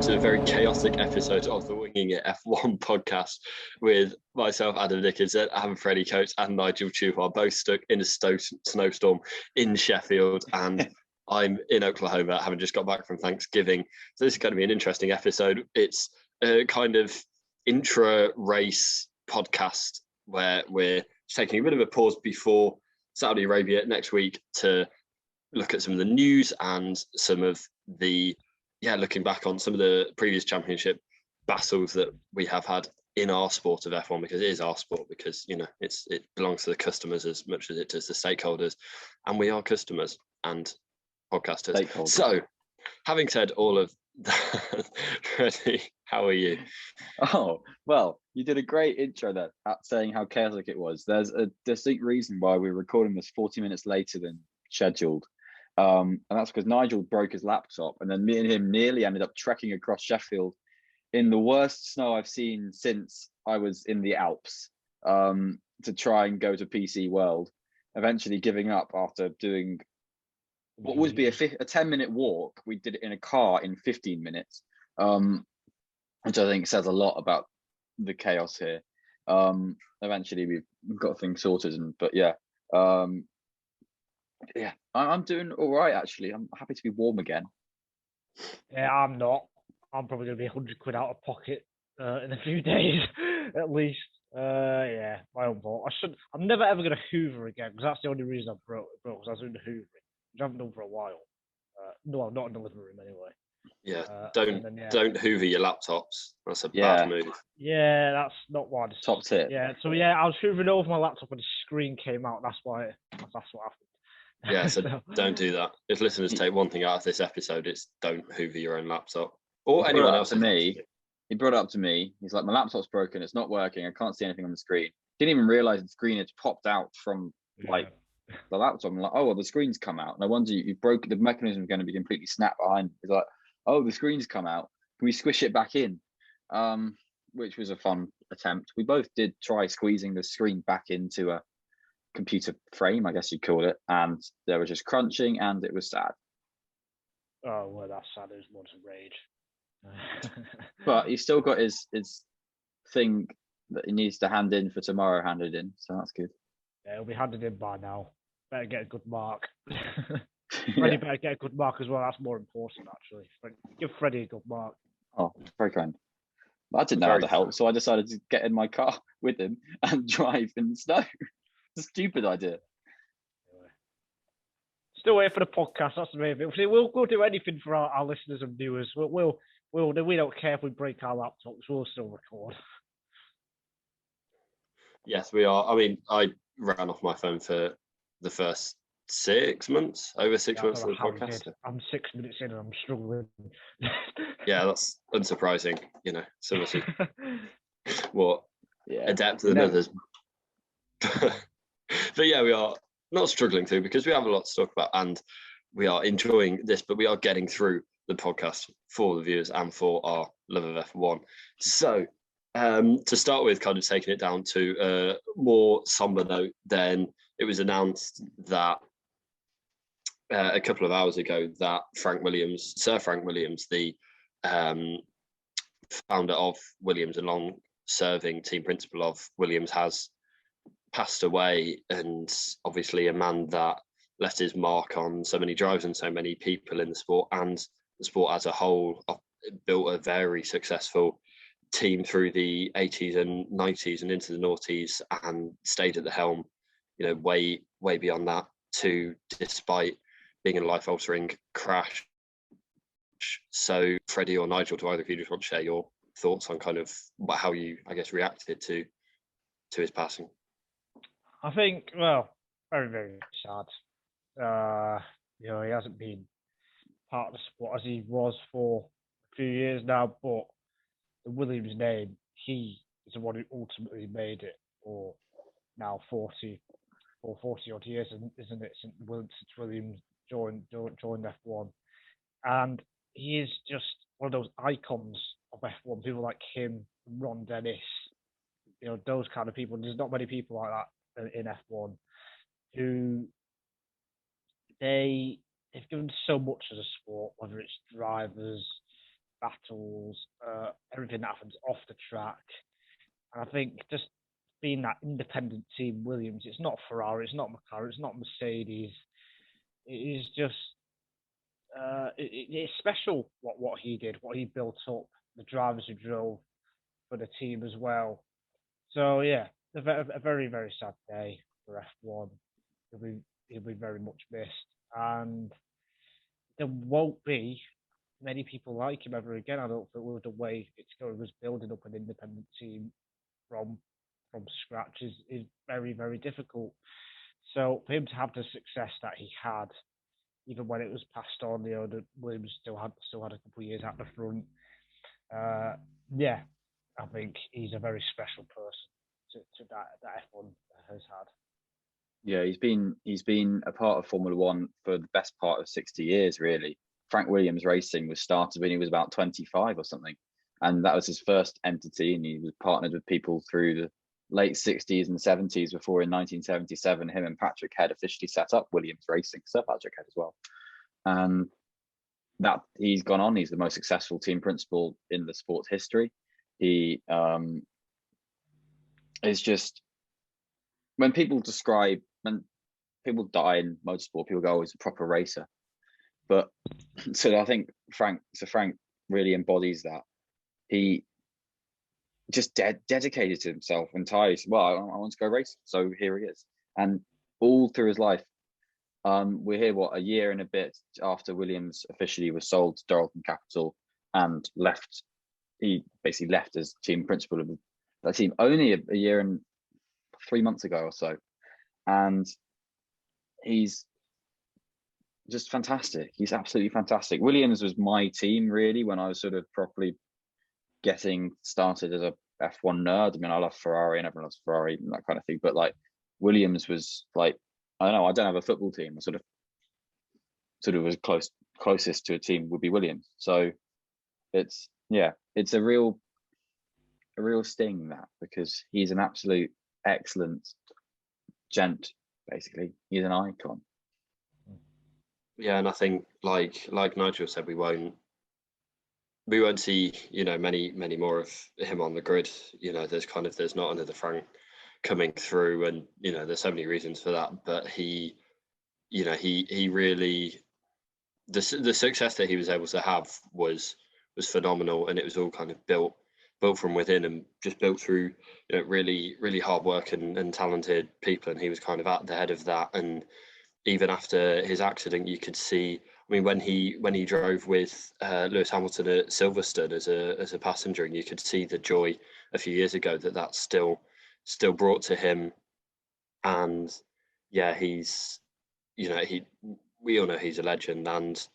to a very chaotic episode of the Winging It F1 podcast with myself, Adam Dickinson, and Freddie Coates and Nigel Chu, are both stuck in a snowstorm in Sheffield, and I'm in Oklahoma, having just got back from Thanksgiving. So this is going to be an interesting episode. It's a kind of intra-race podcast where we're taking a bit of a pause before Saudi Arabia next week to look at some of the news and some of the, looking back on some of the previous championship battles that we have had in our sport of F1, because it is our sport, because, you know, it belongs to the customers as much as it does the stakeholders, and we are customers and podcasters. So, having said all of that, Freddie, how are you? Oh, well, you did a great intro there at saying how chaotic it was. There's a distinct reason why we're recording this 40 minutes later than scheduled. And that's because Nigel broke his laptop, and then me and him nearly ended up trekking across Sheffield in the worst snow I've seen since I was in the Alps, to try and go to PC World, eventually giving up after doing what would be a 10-minute walk. We did it in a car in 15 minutes, which I think says a lot about the chaos here. Eventually we've got things sorted, I'm doing all right, actually. I'm happy to be warm again. Yeah, I'm not. I'm probably going to be 100 quid out of pocket in a few days, at least. My own fault. I'm never ever going to Hoover again, because that's the only reason I broke, because I was doing the Hoovering, which I haven't done for a while. No, I'm not in the living room anyway. Yeah, don't Hoover your laptops. That's a bad move. Yeah, that's not what I decided. Top tip. Yeah, so I was hoovering over my laptop and the screen came out. That's what happened. Yeah, so don't do that. If listeners take one thing out of this episode, it's don't Hoover your own laptop or anyone else. He brought it up to me. He's like, my laptop's broken. It's not working. I can't see anything on the screen. Didn't even realize the screen had popped out from the laptop. I'm like, oh, well, the screen's come out. And I wonder, you broke the mechanism, going to be completely snapped behind. He's like, oh, the screen's come out. Can we squish it back in? Which was a fun attempt. We both did try squeezing the screen back into a computer frame, I guess you'd call it, and there was just crunching, and it was sad. Oh, well, that's sad. It was lots of rage. But he's still got his thing that he needs to hand in for tomorrow handed in, so that's good. Yeah, it'll be handed in by now. Better get a good mark. Freddie better get a good mark as well. That's more important, actually. Give Freddie a good mark. Oh, very kind. But I didn't know how to help, so I decided to get in my car with him and drive in the snow. It's a stupid idea. Still waiting for the podcast. That's the main thing. We'll do anything for our listeners and viewers. We don't care if we break our laptops. We'll still record. Yes, we are. I mean, I ran off my phone for the first 6 months, over 6 months of the podcast. I'm 6 minutes in and I'm struggling. Yeah, that's unsurprising. You know, some of us more adept than others. But yeah, we are not struggling through, because we have a lot to talk about and we are enjoying this, but we are getting through the podcast for the viewers and for our love of F1. So to start with, kind of taking it down to a more somber note, then it was announced that a couple of hours ago that Sir Frank Williams, the founder of Williams and long-serving team principal of Williams, has passed away, and obviously a man that left his mark on so many drivers and so many people in the sport, and the sport as a whole. Built a very successful team through the 80s and 90s and into the noughties, and stayed at the helm, you know, way beyond that, too, despite being in a life-altering crash. So Freddie or Nigel, do either of you just want to share your thoughts on kind of how you, I guess, reacted to his passing? I think, well, very, very sad. He hasn't been part of the sport as he was for a few years now, but the Williams name, he is the one who ultimately made it for now 40 odd years, isn't it, since Williams joined F1. And he is just one of those icons of F1, people like him, Ron Dennis, you know, those kind of people. There's not many people like that in F1 who they've given so much to the sport, whether it's drivers, battles, everything that happens off the track. And I think just being that independent team, Williams, it's not Ferrari, it's not McLaren, it's not Mercedes. It is just, it's special what he did, what he built up, the drivers who drove for the team as well. So yeah, a very, very sad day for F1. He'll be very much missed, and there won't be many people like him ever again. I don't think with the way it's going, was building up an independent team from scratch is very, very difficult. So for him to have the success that he had, even when it was passed on, the Williams still had a couple of years at the front. Yeah, I think he's a very special person to that F1 has had. Yeah, he's been a part of Formula One for the best part of 60 years, really. Frank Williams Racing was started when he was about 25 or something, and that was his first entity, and he was partnered with people through the late 60s and 70s before in 1977 him and Patrick Head officially set up Williams Racing, Sir Patrick Head as well. And that he's gone on, he's the most successful team principal in the sport's history. He is just, when people die in motorsport, people go, oh, he's a proper racer. But so I think Frank really embodies that. He just dedicated to himself entirely. Well, I want to go racing, so here he is. And all through his life, we're here, a year and a bit after Williams officially was sold to Doralton Capital and left. He basically left as team principal of that team only a year and 3 months ago or so. And he's just fantastic. He's absolutely fantastic. Williams was my team, really, when I was sort of properly getting started as a F1 nerd. I mean, I love Ferrari and everyone loves Ferrari and that kind of thing. But like, Williams was like, I don't know, I don't have a football team. I sort of was closest to a team would be Williams. So it's a real sting, that, because he's an absolute excellent gent. Basically, he's an icon. Yeah, and I think like Nigel said, we won't see many more of him on the grid. There's not another Frank coming through, and there's so many reasons for that. But he really, the success that he was able to have was phenomenal, and it was all kind of built from within and just built through really, really hard work and talented people, and he was kind of at the head of that. And even after his accident, you could see, I mean, when he drove with Lewis Hamilton at Silverstone as a passenger, and you could see the joy a few years ago that still brought to him. And yeah, he's, we all know he's a legend, and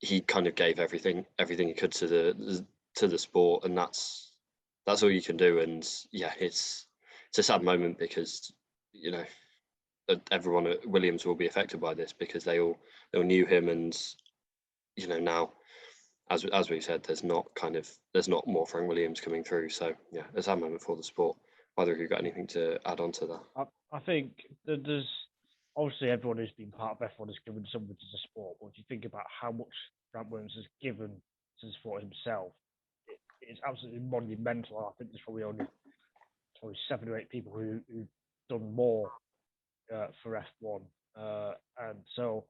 he kind of gave everything he could to the sport, and that's all you can do. And yeah, it's a sad moment because everyone at Williams will be affected by this, because they all knew him, and now, as we've said, there's not more Frank Williams coming through. So yeah, it's a sad moment for the sport. Either of you got anything to add on to that? I think that there's obviously everyone who's been part of F1 has given something to the sport, but if you think about how much Frank Williams has given to the sport himself, it's absolutely monumental. I think there's probably only 7 or 8 people who've done more for F1, and so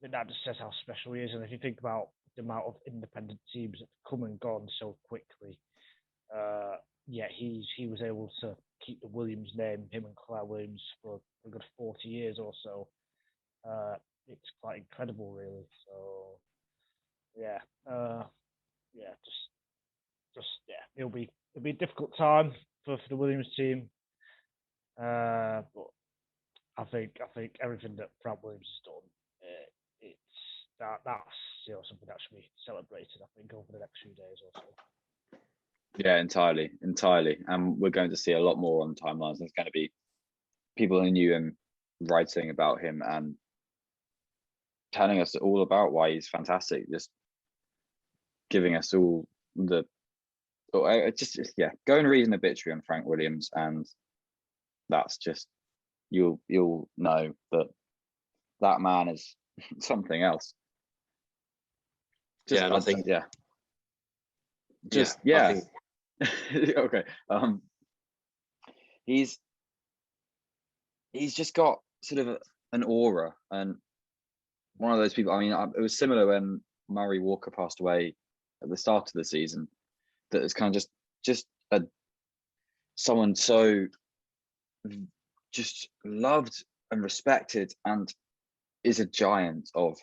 that just says how special he is. And if you think about the amount of independent teams that have come and gone so quickly, he was able to keep the Williams name, him and Claire Williams, for a good 40 years or so. It's quite incredible, really. So it'll be a difficult time for the Williams team, but I think everything that Frank Williams has done, that's something that should be celebrated, I think, over the next few days or so. Yeah, entirely. And we're going to see a lot more on timelines. There's going to be people who knew him writing about him and telling us all about why he's fantastic, just giving us all the go and read an obituary on Frank Williams, and that's just, you'll know that man is something else. I think Just I think okay. He's just got sort of an aura, and one of those people. I mean, it was similar when Murray Walker passed away at the start of the season. That is kind of just someone so just loved and respected, and is a giant of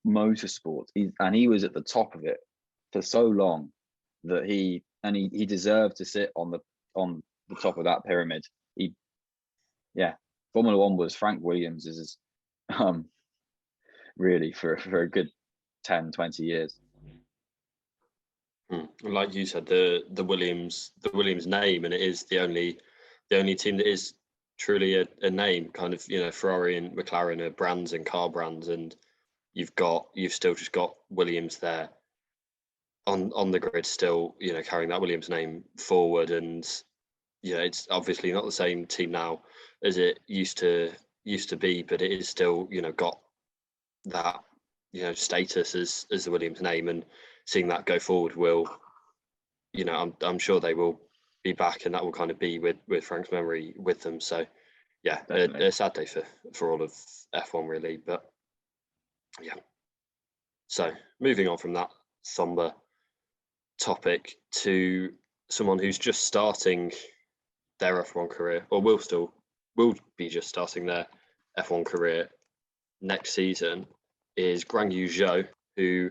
motorsport. He was at the top of it for so long that he deserved to sit on the top of that pyramid. Formula One was Frank Williams is really for a good 10, 20 years. Like you said, the Williams name, and it is the only team that is truly a name. Kind of, Ferrari and McLaren are brands and car brands, and you've still just got Williams there on the grid, still carrying that Williams name forward. And it's obviously not the same team now as it used to be, but it is still got that status as the Williams name, and seeing that go forward will, I'm sure they will be back, and that will kind of be with Frank's memory with them. So yeah, a sad day for all of F1 really, but yeah. So moving on from that somber topic to someone who's just starting their F1 career, or will be just starting their F1 career next season, is Guan Yu Zhou, who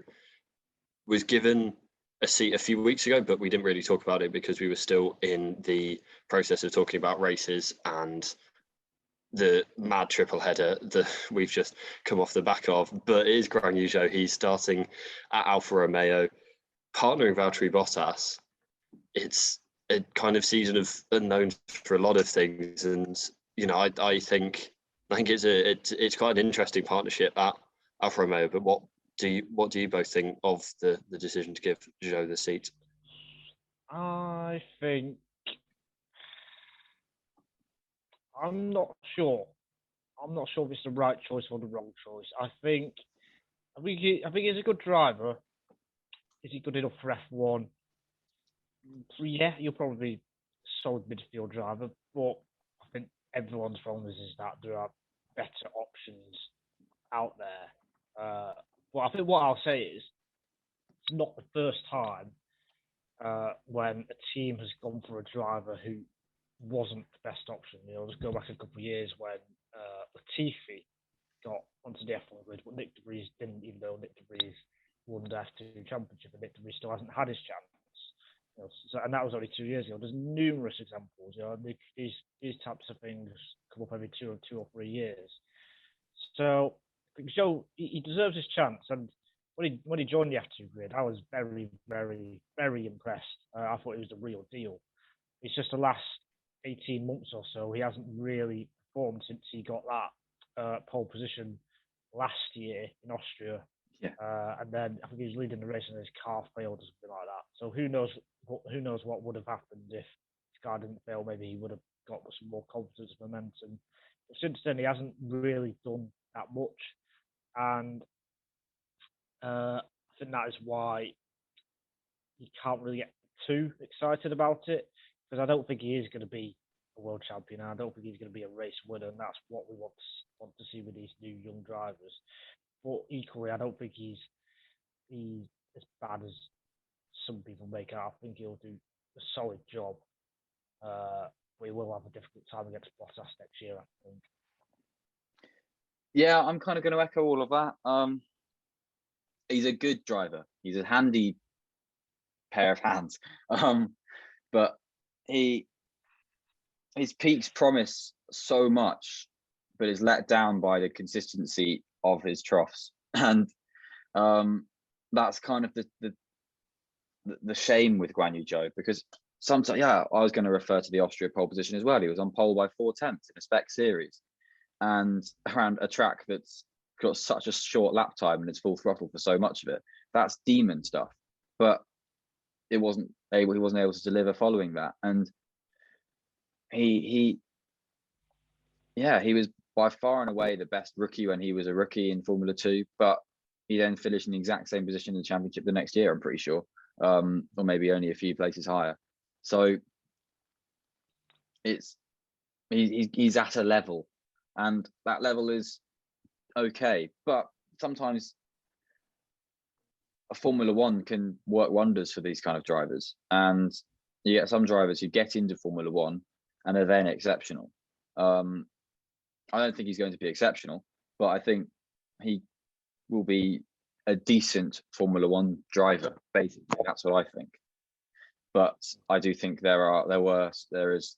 was given a seat a few weeks ago, but we didn't really talk about it because we were still in the process of talking about races and the mad triple header that we've just come off the back of. But it is Guan Yu Zhou. He's starting at Alfa Romeo, partnering Valtteri Bottas. It's a kind of season of unknowns for a lot of things, and I think it's quite an interesting partnership at Alfa Romeo. But what do you both think of the decision to give Zhou the seat? I think I'm not sure. I'm not sure if it's the right choice or the wrong choice. I think he's a good driver. Is he good enough for F1? Yeah, you'll probably be a solid midfield driver, but I think everyone's wrong is that there are better options out there. But I think what I'll say is it's not the first time when a team has gone for a driver who wasn't the best option. Let's go back a couple of years when Latifi got onto the F1 grid, but Nick de Vries didn't, even though Nick de Vries won the F2 championship, and Nick de Vries still hasn't had his chance. And that was only 2 years ago. There's numerous examples. These types of things come up every 2 or 3 years. So I think Zhou, he deserves his chance. And when he joined the F2 grid, I was very, very, very impressed. I thought he was the real deal. It's just the last 18 months or so, he hasn't really performed since he got that pole position last year in Austria. Yeah. And then I think he was leading the race and his car failed or something like that. So who knows what would have happened if his car didn't fail? Maybe he would have got some more confidence, momentum. But since then, he hasn't really done that much. And I think that is why you can't really get too excited about it, because I don't think he is going to be a world champion. I don't think he's going to be a race winner, and that's what we want to see with these new young drivers. But equally, I don't think he's as bad as some people make out. I think he'll do a solid job. We will have a difficult time against Bottas next year, I think. Yeah, I'm kind of going to echo all of that. He's a good driver. He's a handy pair of hands. But his peaks promise so much, but is let down by the consistency of his troughs, and that's kind of the shame with Guan Yu Zhou, because sometimes, I was going to refer to the Austria pole position as well. He was on pole by 4 tenths in a spec series, and around a track that's got such a short lap time and it's full throttle for so much of it. That's demon stuff, but he wasn't able to deliver following that, and he was by far and away the best rookie when he was a rookie in Formula 2, but he then finished in the exact same position in the championship the next year, I'm pretty sure. or maybe only a few places higher. So he's at a level, and that level is okay. But sometimes a Formula One can work wonders for these kind of drivers, and you get some drivers who get into Formula One and are then exceptional. I don't think he's going to be exceptional, but I think he will be a decent Formula One driver. Basically, that's what I think. But I do think there is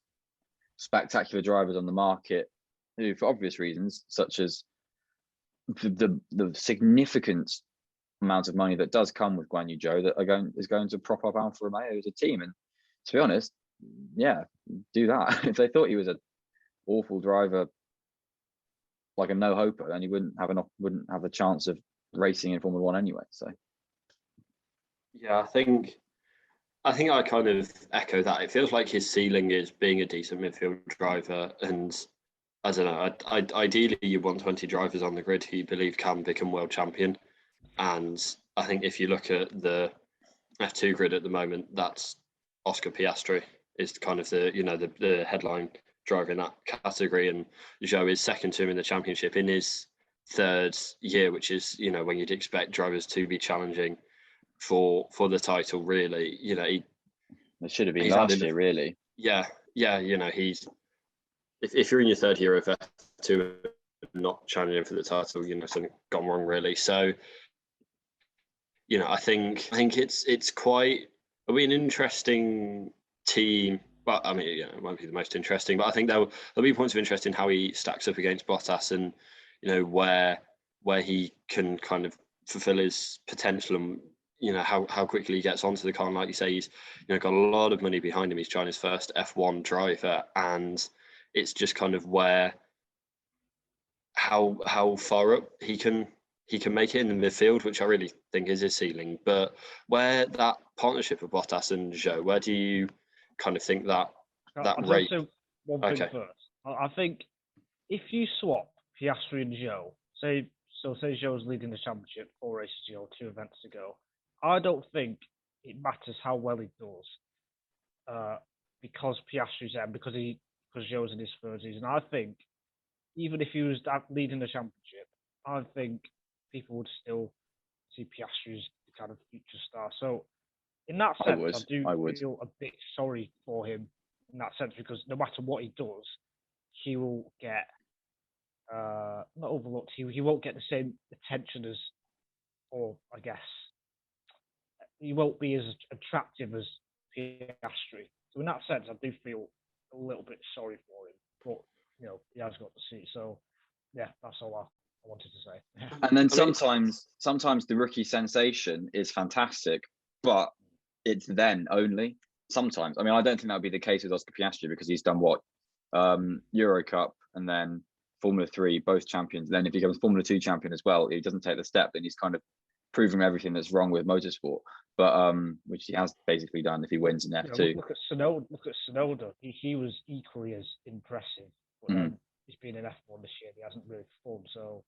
spectacular drivers on the market who, for obvious reasons, such as the significant amount of money that does come with Guan Yu Zhou, that is going to prop up Alfa Romeo as a team. And to be honest, yeah, do that. If they thought he was an awful driver, like a no-hoper, then he wouldn't have a chance of racing in Formula One anyway. So yeah, I think I kind of echo that. It feels like his ceiling is being a decent midfield driver, and I don't know. Ideally, you want 20 drivers on the grid who you believe can become world champion. And I think if you look at the F2 grid at the moment, that's Oscar Piastri is kind of the headline driver in that category, and Zhou is second to him in the championship in his third year, which is when you'd expect drivers to be challenging for the title. Really, it should have been last year, really. Yeah, he's if you're in your third year of F2 not challenging for the title, something gone wrong, really. So I think it's quite an interesting team. Well, I mean, it won't be the most interesting, but I think there'll be points of interest in how he stacks up against Bottas, and where he can kind of fulfill his potential, and how quickly he gets onto the car. And like you say, he's got a lot of money behind him. He's China's first F1 driver, and it's just kind of how far up he can make it in the midfield, which I really think is his ceiling. But where that partnership of Bottas and Zhou, where do you kind of think that rate? I'll say one thing first. I think if you swap Piastri and Zhou, say Zhou's leading the championship 4 races ago, 2 events ago, I don't think it matters how well he does, because Piastri's there, because Zhou's in his third season. I think even if he was leading the championship, I think people would still see Piastri as the kind of future star. So in that sense, I would feel a bit sorry for him in that sense, because no matter what he does, he will get not overlooked. He won't get the same attention as, or I guess, he won't be as attractive as Piastri. So in that sense, I do feel a little bit sorry for him. But he has got the seat. So yeah, that's all I wanted to say. And then sometimes the rookie sensation is fantastic, but it's then only sometimes. I mean, I don't think that would be the case with Oscar Piastri, because he's done what, Euro Cup and then Formula 3, both champions. Then if he becomes Formula 2 champion as well, he doesn't take the step, then he's kind of proving everything that's wrong with motorsport. But which he has basically done if he wins in F2. Look at Tsunoda. He was equally as impressive. But he's been in F1 this year. He hasn't really performed. So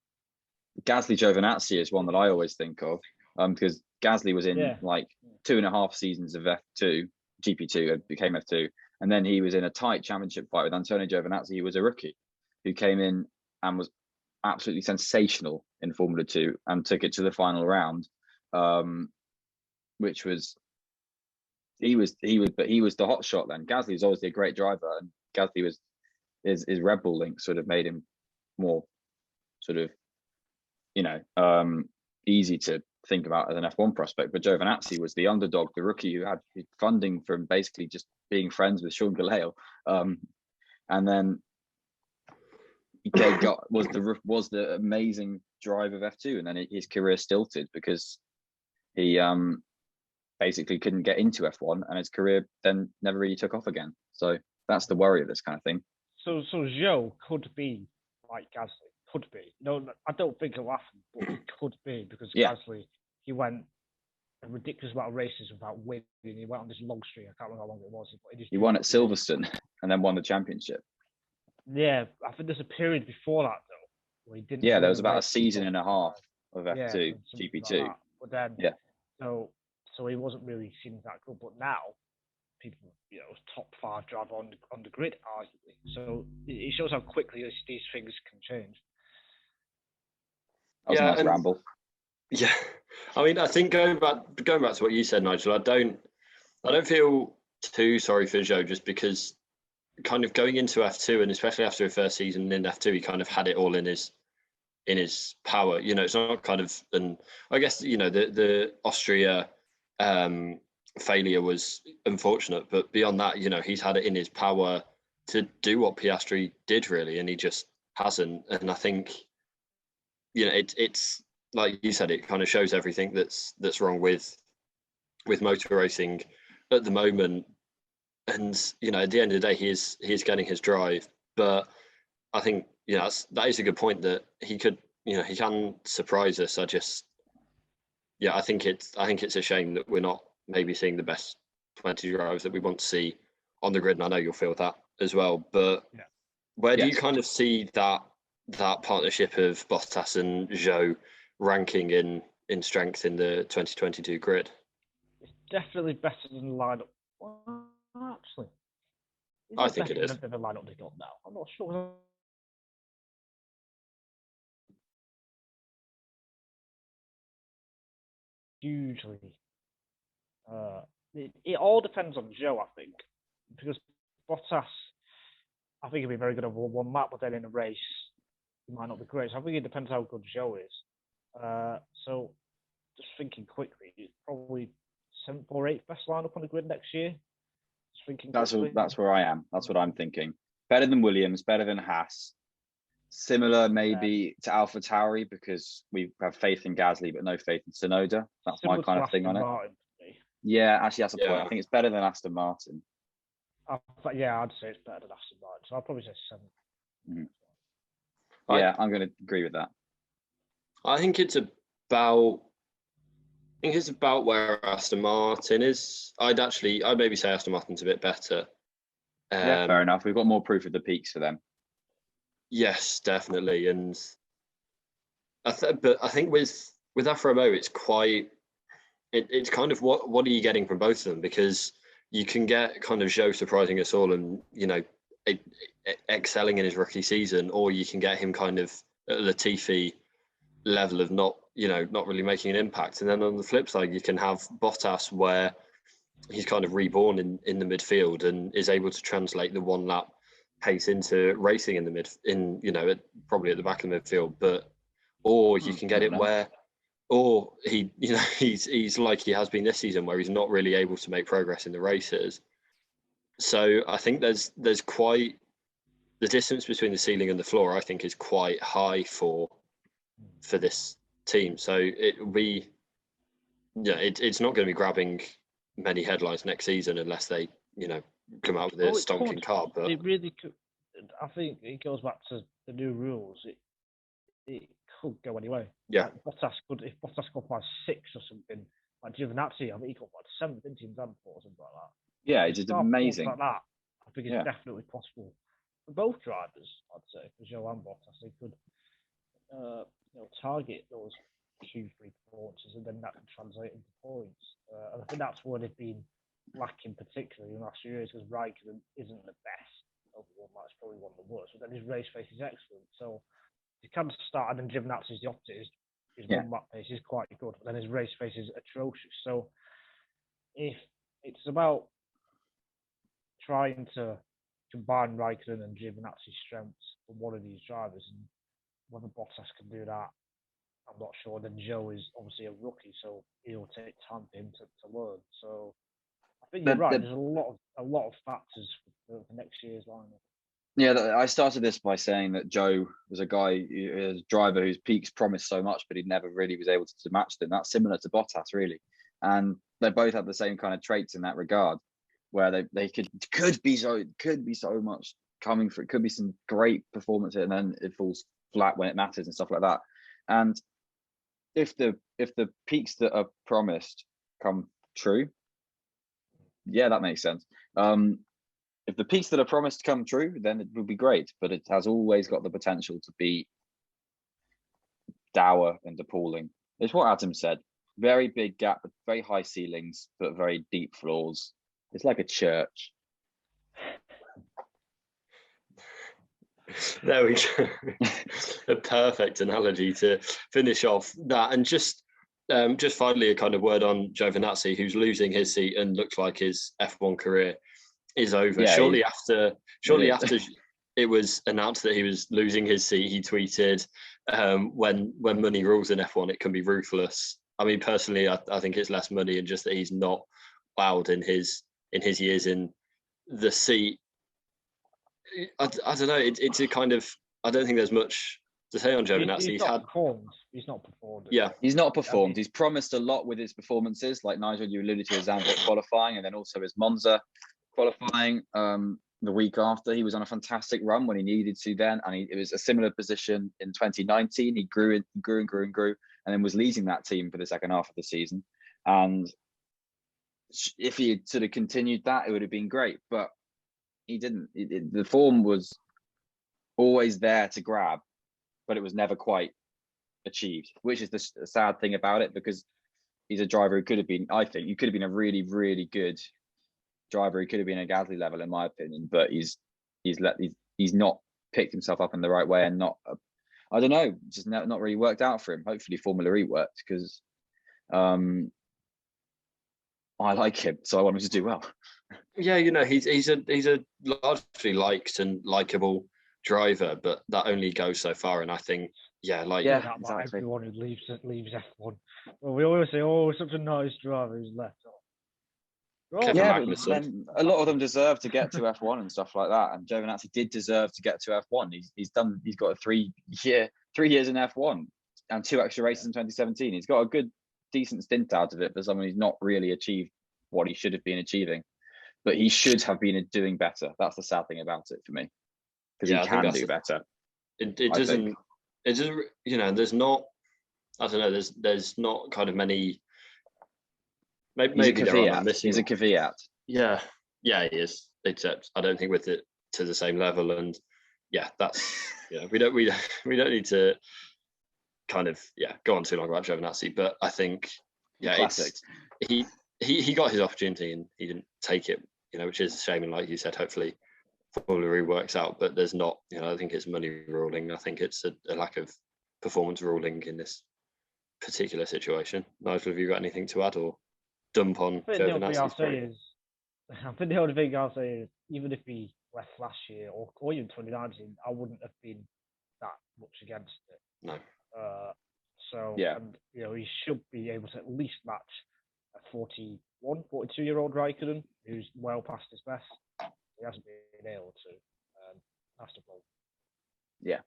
Gasly Giovinazzi is one that I always think of, because Gasly was in 2.5 seasons of F2, GP2, became F2, and then he was in a tight championship fight with Antonio Giovinazzi, who was a rookie, who came in and was absolutely sensational in Formula 2 and took it to the final round, which was he was the hot shot then. Gasly was obviously a great driver, and Gasly was his Red Bull link sort of made him more sort of easy to think about as an F1 prospect. But Giovinazzi was the underdog, the rookie who had funding from basically just being friends with Sean Galeo, and then he was the amazing drive of F2, and then his career stilted because he basically couldn't get into F1, and his career then never really took off again. So that's the worry of this kind of thing. So Zhou could be like Gasly. Could be. No, I don't think it'll happen, but it could be, because Gasly, he went a ridiculous amount of races without winning. He went on this long streak. I can't remember how long it was. But he won at Silverstone and then won the championship. Yeah, I think there's a period before that though where he didn't. Yeah, there was about a season and a half of F2, GP2. Like but then, so so he wasn't really seen that good. But now, people, top 5 driver on the grid, arguably. So it shows how quickly these things can change. That was a nice ramble. Yeah, I mean, I think going back to what you said, Nigel, I don't feel too sorry for Zhou, just because kind of going into F2, and especially after a first season in F2, he kind of had it all in his power. It's not kind of, and I guess the Austria failure was unfortunate, but beyond that, he's had it in his power to do what Piastri did, really, and he just hasn't. And I think it's like you said, it kind of shows everything that's wrong with motor racing at the moment. And at the end of the day, he is getting his drive, but I think that is a good point, that he could he can surprise us. I think it's a shame that we're not maybe seeing the best 20 drivers that we want to see on the grid, and I know you'll feel that as well. But where do you kind of see that partnership of Bottas and Zhou ranking in strength in the 2022 grid? It's definitely better than the lineup. Well, actually, I think it is. The lineup they got now. I'm not sure. Hugely. It all depends on Zhou, I think, because Bottas, I think he'll be very good over one lap, but then in a race, he might not be great. So I think it depends how good Zhou is. So just thinking quickly, it's probably 7th or 8th best lineup on the grid next year. Just thinking that's where I am. That's what I'm thinking. Better than Williams, better than Haas. Similar maybe to AlphaTauri, because we have faith in Gasly but no faith in Tsunoda. That's my kind of thing on it. Yeah, actually that's a point. I think it's better than Aston Martin. I'd say it's better than Aston Martin. So I'll probably say 7th. Mm-hmm. Yeah, I'm going to agree with that. I think it's about where Aston Martin is. I'd maybe say Aston Martin's a bit better. Yeah, fair enough. We've got more proof of the peaks for them. Yes, definitely. And but I think with Alfa Romeo, it's quite. It's kind of what are you getting from both of them? Because you can get kind of Zhou surprising us all and excelling in his rookie season, or you can get him kind of at a Latifi level of not really making an impact. And then on the flip side, you can have Bottas, where he's kind of reborn in the midfield and is able to translate the one lap pace into racing in the probably at the back of the midfield. Or you can get it where, or he's like he has been this season, where he's not really able to make progress in the races. So I think there's quite the distance between the ceiling and the floor, I think, is quite high for this team. So it will be, it's not going to be grabbing many headlines next season unless they, come out with a stonking car. But it really could. I think it goes back to the new rules. It could go anyway. Yeah. Like if Bottas got by 6 or something, like Giovinazzi, I think he got by 7th, didn't he, in Zandvoort or something like that. Yeah, he did amazing. Like that, I think it's definitely possible for both drivers. I'd say for Zhou and Bottas, they could target those 2-3 performances, and then that can translate into points. And I think that's where they've been lacking, particularly in the last few years, because Raikkonen isn't the best. Overall, that's probably one of the worst. But then his race pace is excellent. So he can start, and then Giovinazzi's the opposite. His one lap pace is quite good, but then his race pace is atrocious. So if it's about trying to combine Raikkonen and Giovinazzi's strengths for one of these drivers, and whether Bottas can do that, I'm not sure. Then Zhou is obviously a rookie, so it'll take time for him to learn. So I think you're right. There's a lot of factors for next year's lineup. Yeah, I started this by saying that Zhou was a driver whose peaks promised so much, but he never really was able to match them. That's similar to Bottas, really, and they both have the same kind of traits in that regard, where they could be so much coming for it. Could be some great performance, and then it falls flat when it matters and stuff like that. And if the peaks that are promised come true, yeah, that makes sense. If the peaks that are promised come true, then it would be great, but it has always got the potential to be dour and appalling. It's what Adam said. Very big gap, with very high ceilings, but very deep floors. It's like a church. There we go. A perfect analogy to finish off that. And just finally, a kind of word on Giovinazzi, who's losing his seat and looks like his F1 career is over. Yeah, shortly after it was announced that he was losing his seat, he tweeted, when money rules in F1, it can be ruthless. I mean, personally, I think it's less money and just that he's not wowed in his years in the seat. I don't know. It's a kind of, I don't think there's much to say on Giovinazzi. He's not performed. Yeah, he's not performed. He's promised a lot with his performances, like Nigel, you alluded to his Zandvoort qualifying, and then also his Monza qualifying. The week after, he was on a fantastic run when he needed to then, and it was a similar position in 2019. He grew and then was leading that team for the second half of the season. And if he had sort of continued that, it would have been great, but he didn't. The form was always there to grab, but it was never quite achieved, which is the sad thing about it, because he's a driver who could have been, I think, he could have been a really, really good driver. He could have been a Gasly level, in my opinion, but he's not picked himself up in the right way, and I don't know, just not really worked out for him. Hopefully Formula E worked, because I like him, so I want him to do well. Yeah, you know, he's a largely liked and likable driver, but that only goes so far. And I think, exactly. Everyone who leaves F1. Well, we always say, "Oh, such a nice driver who's left." But then a lot of them deserve to get to F1 and stuff like that. And Giovinazzi did deserve to get to F1. He's got a 3 years in F1 and 2 extra races in 2017. He's got a good, decent stint out of it for someone who's not really achieved what he should have been achieving. But he should have been doing better. That's the sad thing about it for me, because he can do better. It doesn't, you know, there's not, I don't know, there's not kind of many. Maybe there are missing. He's a caveat. Yeah, he is. Except I don't think with it to the same level. And yeah, that's we don't need to kind of go on too long about Giovinazzi. But I think he got his opportunity and he didn't take it. You know, which is a shame. And like you said, hopefully Formula E works out. But there's not. You know, I think it's money ruling. I think it's a lack of performance ruling in this particular situation. Nigel, have you got anything to add or dump on Giovinazzi? I think the only thing I'll say is, even if he left last year or even 2019, I wouldn't have been that much against it. No. And, you know, he should be able to at least match a 42-year-old Raikkonen, who's well past his best. He hasn't been able to. That's the problem. Yeah,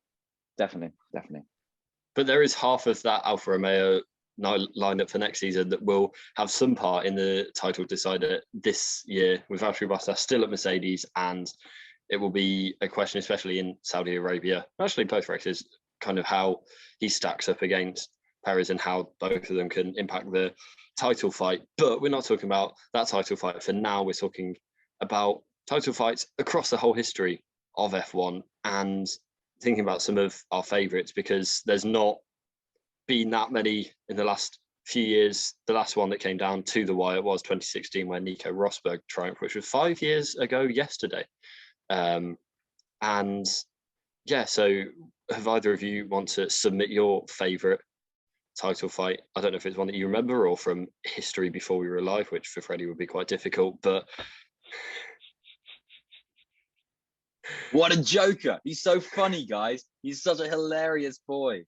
definitely. But there is half of that Alfa Romeo lineup for next season that will have some part in the title decider this year, with Valtteri Bottas still at Mercedes, and it will be a question, especially in Saudi Arabia, actually both races, kind of how he stacks up against Perez and how both of them can impact the title fight. But we're not talking about that title fight for now. We're talking about title fights across the whole history of F1 and thinking about some of our favourites, because there's not been that many in the last few years. The last one that came down to the wire was 2016, where Nico Rosberg triumphed, which was 5 years ago yesterday. So have either of you want to submit your favourite title fight? I don't know if it's one that you remember or from history before we were alive, which for Freddie would be quite difficult, but what a joker. He's so funny, guys. He's such a hilarious boy.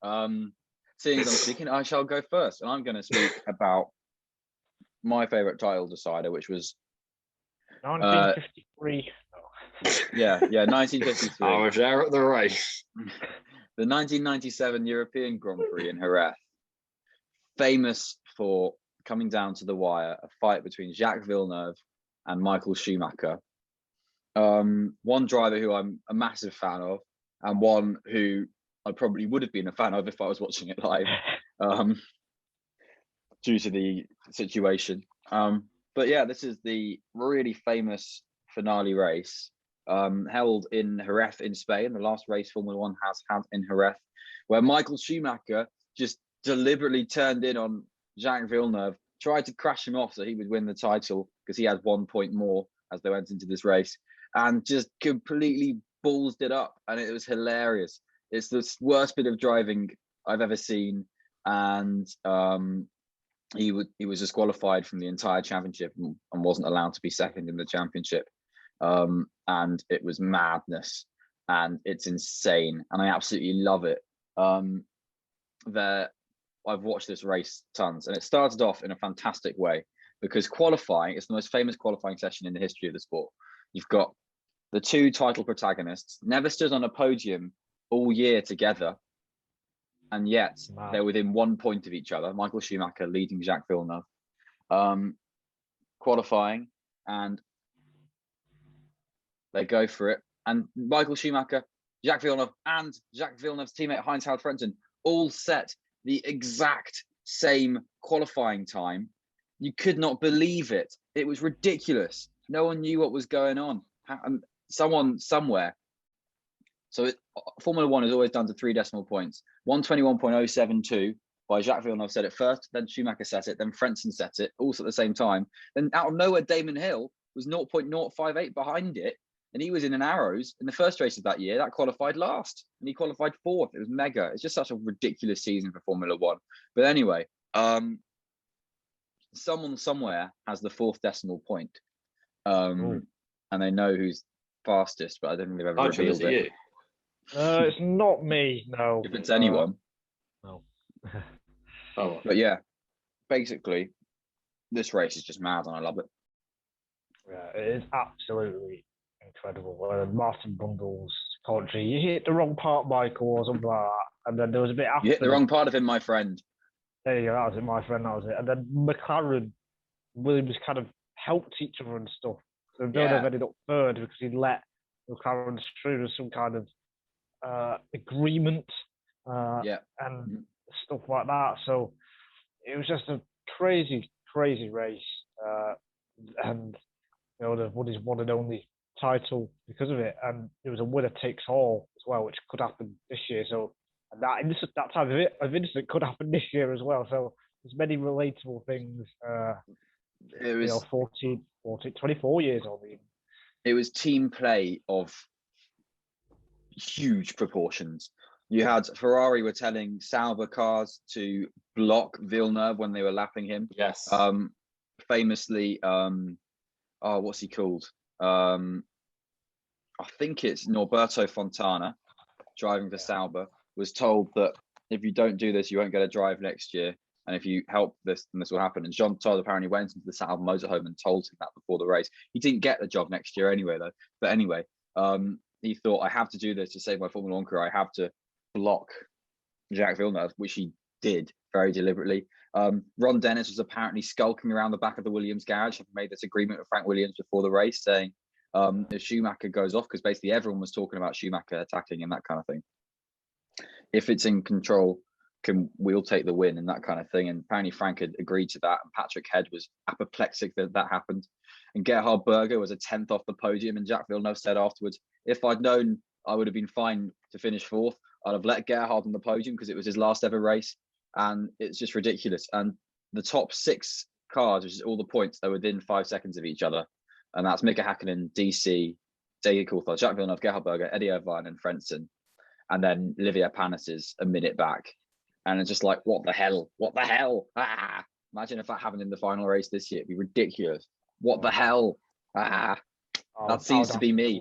Seeing as I'm speaking, I shall go first, and I'm going to speak about my favourite title decider, which was 1953. 1953. I was there at the race. The 1997 European Grand Prix in Jerez, famous for coming down to the wire, a fight between Jacques Villeneuve and Michael Schumacher. One driver who I'm a massive fan of, and one who I probably would have been a fan of if I was watching it live, due to the situation. But yeah, this is the really famous finale race, held in Jerez in Spain, the last race Formula One has had in Jerez, where Michael Schumacher just deliberately turned in on Jacques Villeneuve, tried to crash him off so he would win the title because he had 1 point more as they went into this race, and just completely ballsed it up. And it was hilarious. It's the worst bit of driving I've ever seen. And he was disqualified from the entire championship and wasn't allowed to be second in the championship. And it was madness, and it's insane, and I absolutely love it. I've watched this race tons, and it started off in a fantastic way because qualifying is the most famous qualifying session in the history of the sport. You've got the two title protagonists never stood on a podium all year together, and yet they're within 1 point of each other. Michael Schumacher leading Jacques Villeneuve. Qualifying, and they go for it. And Michael Schumacher, Jacques Villeneuve, and Jacques Villeneuve's teammate Heinz-Harald Frentzen all set the exact same qualifying time. You could not believe it. It was ridiculous. No one knew what was going on. Someone somewhere. So Formula One is always down to 3 decimal points. 121.072 by Jacques Villeneuve set it first, then Schumacher set it, then Frentzen set it, also at the same time. Then out of nowhere, Damon Hill was 0.058 behind it, and he was in an Arrows in the first race of that year. That qualified last, and he qualified 4th. It was mega. It's just such a ridiculous season for Formula One. But anyway, someone somewhere has the 4th decimal point, and they know who's fastest, but I don't think they've ever revealed it. You? It's not me, no. If it's anyone. No. Oh. But yeah, basically, this race is just mad, and I love it. Yeah, it is absolutely incredible. Martin Brundle's commentary. You hit the wrong part, Michael, or something like that. And then there was a bit after. You hit the wrong part of him, my friend. There you go. That was it, my friend. That was it. And then McLaren, Williams kind of helped each other and stuff. So Villeneuve ended up 3rd because he let McLaren through with some kind of agreement and stuff like that. So it was just a crazy, crazy race. And you know, they've won his one and only title because of it. And it was a winner takes all as well, which could happen this year. So and that type of incident could happen this year as well. So there's many relatable things. It was 24 years on me. It was team play of huge proportions. You had Ferrari were telling Sauber cars to block Villeneuve when they were lapping him. Yes. Famously, what's he called? I think it's Norberto Fontana, driving for Sauber, was told that if you don't do this, you won't get a drive next year. And if you help this, then this will happen. And Jean Todt apparently went into the Sauber motorhome and told him that before the race. He didn't get the job next year anyway, though. But anyway, he thought, I have to do this to save my Formula One career. I have to block Jacques Villeneuve, which he did very deliberately. Ron Dennis was apparently skulking around the back of the Williams garage, having made this agreement with Frank Williams before the race, saying if Schumacher goes off, because basically everyone was talking about Schumacher attacking and that kind of thing. If it's in control, we'll take the win and that kind of thing. And apparently Frank had agreed to that. And Patrick Head was apoplectic that happened. And Gerhard Berger was a 10th off the podium. And Jacques Villeneuve said afterwards, if I'd known I would have been fine to finish 4th, I'd have let Gerhard on the podium because it was his last ever race. And it's just ridiculous. And the top 6 cars, which is all the points, they're within 5 seconds of each other. And that's Mika Hakkinen, DC, Dege Coulthard, Jacques Villeneuve, Gerhard Berger, Eddie Irvine, and Frentzen. And then Olivier Panis is a minute back. And it's just like, what the hell? What the hell? Ah! Imagine if that happened in the final race this year. It'd be ridiculous. What the hell? Ah! That seems to be me.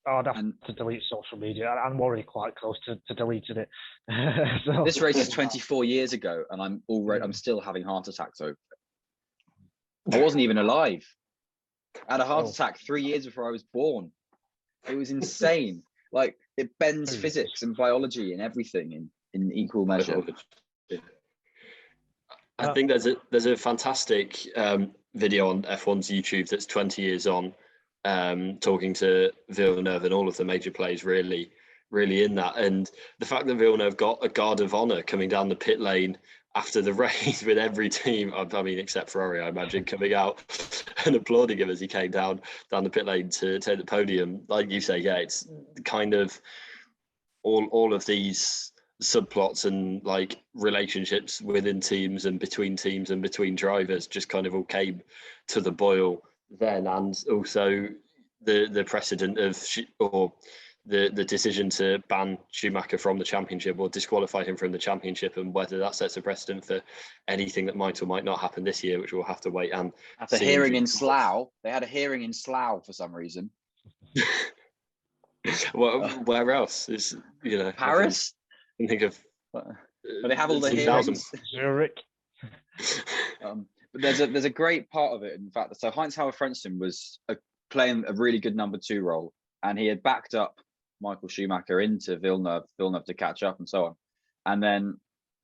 I'd have to delete social media. I'm already quite close to deleting it. So. This race is 24 years ago, and I'm still having heart attacks over it. I wasn't even alive. I had a heart attack 3 years before I was born. It was insane. Like, it bends physics and biology and everything in equal measure. I think there's a fantastic video on F1's YouTube that's 20 years on, talking to Villeneuve and all of the major players really in that. And the fact that Villeneuve got a guard of honor coming down the pit lane after the race with every team, I mean, except Ferrari, I imagine, coming out and applauding him as he came down the pit lane to take the podium. Like you say, yeah, it's kind of all of these subplots and like relationships within teams and between drivers just kind of all came to the boil then, and also the precedent of or the decision to ban Schumacher from the championship or disqualify him from the championship, and whether that sets a precedent for anything that might or might not happen this year, which we'll have to wait and At a hearing in Slough, they had a hearing in Slough for some reason. Well, where else is Paris? I can think of. But they have all the hearings. Zurich. But there's a great part of it, in fact. So Heinz-Harald Frentzen was playing a really good number 2 role, and he had backed up Michael Schumacher into Villeneuve to catch up and so on. And then,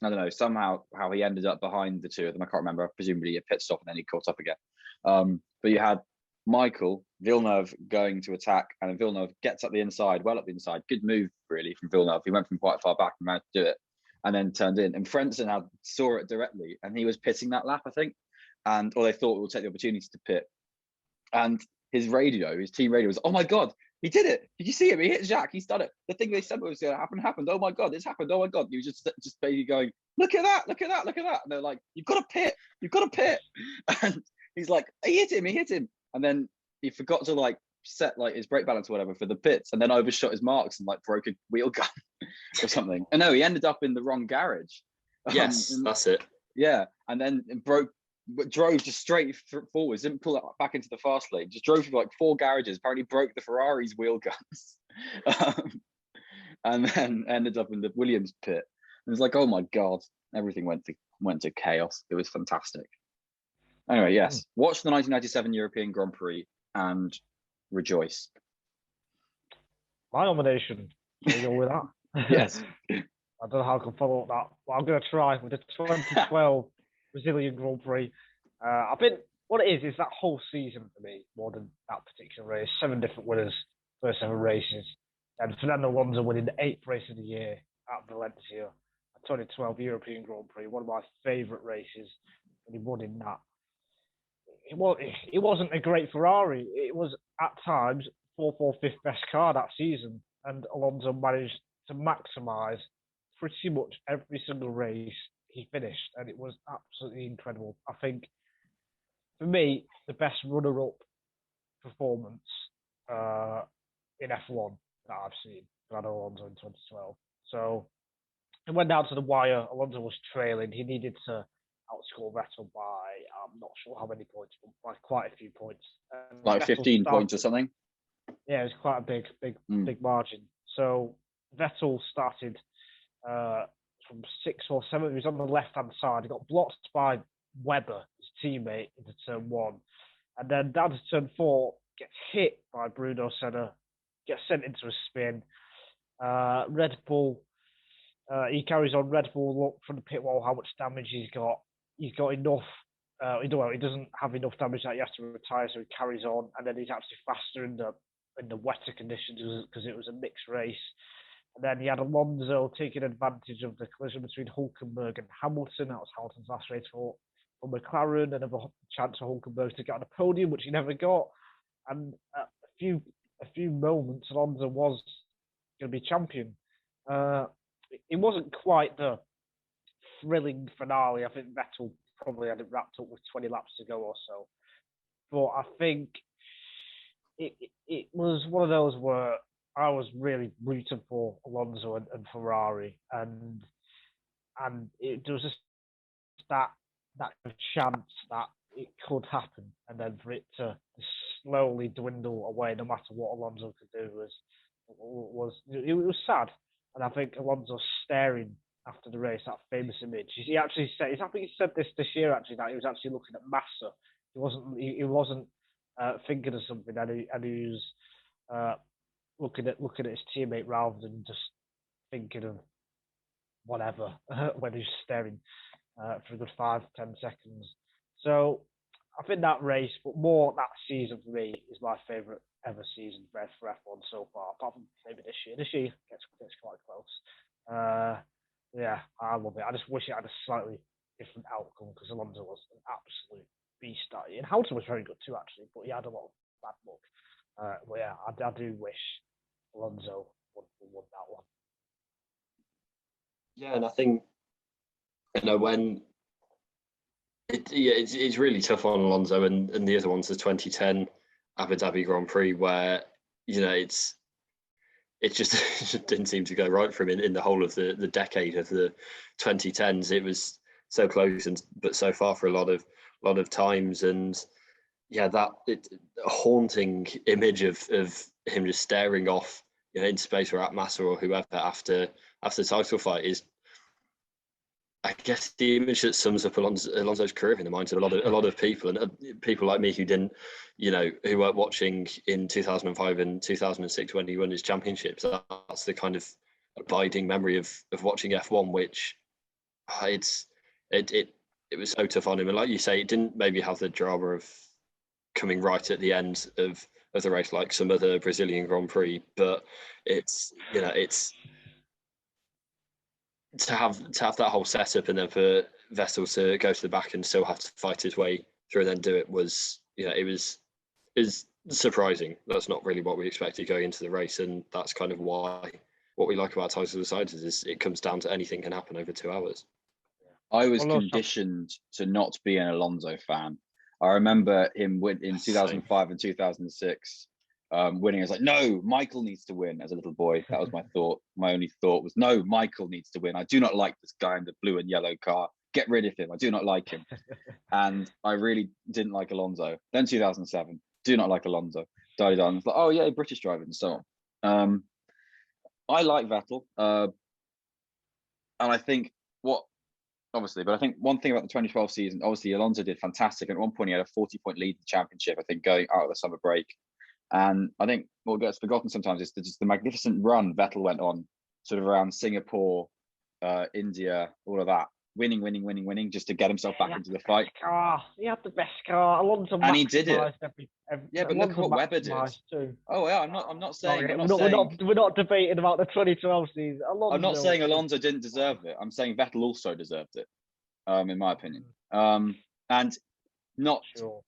I don't know, somehow how he ended up behind the two of them, I can't remember. Presumably a pit stop and then he caught up again. But you had Michael, Villeneuve going to attack, and then Villeneuve gets up the inside, well up the inside. Good move, really, from Villeneuve. He went from quite far back and managed to do it, and then turned in. And Frentzen saw it directly, and he was pitting that lap, I think. Or they thought we'll take the opportunity to pit. And his team radio was, oh my God, he did it. Did you see him? He hit Jacques. He's done it. The thing they said was going to happen happened. Oh my God, it's happened. Oh my God. He was just basically going, look at that. And they're like, you've got to pit. And he's like, he hit him. And then he forgot to like set like his brake balance or whatever for the pits, and then overshot his marks and like broke a wheel gun or something. And no, he ended up in the wrong garage. Yes, that's it. Yeah, and then drove just straight forwards, didn't pull it back into the fast lane, just drove through like 4 garages, apparently broke the Ferrari's wheel guns, and then ended up in the Williams pit. It was like, oh my God, everything went to chaos. It was fantastic. Anyway, yes, watch the 1997 European Grand Prix and rejoice. My nomination. Can we go with that? Yes. I don't know how I can follow up that, but I'm going to try with the 2012 Brazilian Grand Prix. What it is that whole season for me, more than that particular race. 7 different winners, first ever races. And Fernando Alonso winning the 8th race of the year at Valencia. 2012 European Grand Prix, one of my favourite races. And he won in that. It wasn't a great Ferrari. It was at times 4th or 5th best car that season, and Alonso managed to maximise pretty much every single race he finished, and it was absolutely incredible. I think, for me, the best runner-up performance in F1 that I've seen for Alonso in 2012. So it went down to the wire. Alonso was trailing. He needed to outscore Vettel by, I'm not sure how many points, but by quite a few points. Like Vettel 15 points or something? Yeah, it was quite a big margin. So Vettel started from 6th or 7th. He was on the left-hand side. He got blocked by Webber, his teammate, into turn 1. And then down to turn 4, gets hit by Bruno Senna, gets sent into a spin. Red Bull, he carries on. Red Bull look from the pit wall how much damage he's got. He's got enough. He doesn't have enough damage that he has to retire, so he carries on. And then he's actually faster in the wetter conditions because it was a mixed race. And then he had Alonso taking advantage of the collision between Hulkenberg and Hamilton. That was Hamilton's last race for McLaren, and a chance for Hulkenberg to get on the podium, which he never got. And a few moments, Alonso was going to be champion. It wasn't quite the thrilling finale. I think Vettel probably had it wrapped up with 20 laps to go or so. But I think it was one of those where I was really rooting for Alonso and Ferrari, and there was just that chance that it could happen, and then for it to slowly dwindle away, no matter what Alonso could do, was sad. And I think Alonso staring after the race, that famous image. He actually said, I think he said this year actually, that he was actually looking at Massa. He wasn't thinking of something, and he was looking at his teammate rather than just thinking of whatever when he's staring for a good 5-10 seconds. So I think that race, but more that season for me, is my favourite ever season for F1 so far, apart from maybe this year. This year gets quite close. Yeah, I love it. I just wish it had a slightly different outcome, because Alonso was an absolute beast that year. And Hamilton was very good too, actually, but he had a lot of bad luck. But yeah, I do wish Alonso would won that one. Yeah, and I think when it's really tough on Alonso and the other one's the 2010 Abu Dhabi Grand Prix where it just, it just didn't seem to go right for him in the whole of the decade of the 2010s. It was so close but so far for a lot of times, and yeah, a haunting image of him just staring off into space or at Massa or whoever after the title fight is, I guess, the image that sums up Alonso's career in the minds of a lot of people, and people like me who didn't, who weren't watching in 2005 and 2006 when he won his championships. That's the kind of abiding memory of watching F1, which it was so tough on him. And like you say, it didn't maybe have the drama of coming right at the end of the race like some other Brazilian Grand Prix, but it's to have that whole setup and then for Vettel to go to the back and still have to fight his way through and then do it was, it was surprising. That's not really what we expected going into the race, and that's kind of why what we like about Title Deciders is it comes down to anything can happen over 2 hours. I was conditioned to not be an Alonso fan. I remember him in 2005 and 2006. Winning, I was like, no, Michael needs to win as a little boy. That was my thought. My only thought was, no, Michael needs to win. I do not like this guy in the blue and yellow car. Get rid of him. I do not like him. And I really didn't like Alonso. Then 2007, do not like Alonso. Died on. Like, oh yeah, British drivers and so on. I like Vettel. And I think but I think one thing about the 2012 season, obviously Alonso did fantastic. At one point he had a 40-point lead in the championship, I think, going out of the summer break. And I think what gets forgotten sometimes is just the magnificent run Vettel went on, sort of around Singapore, India, all of that, winning, just to get himself back into the fight. He had the best car. Alonso, and he did it. Yeah, but look at what Webber did. Too. Oh yeah, I'm not saying. We're not debating about the 2012 season. I'm not saying Alonso didn't deserve it. I'm saying Vettel also deserved it, in my opinion. And not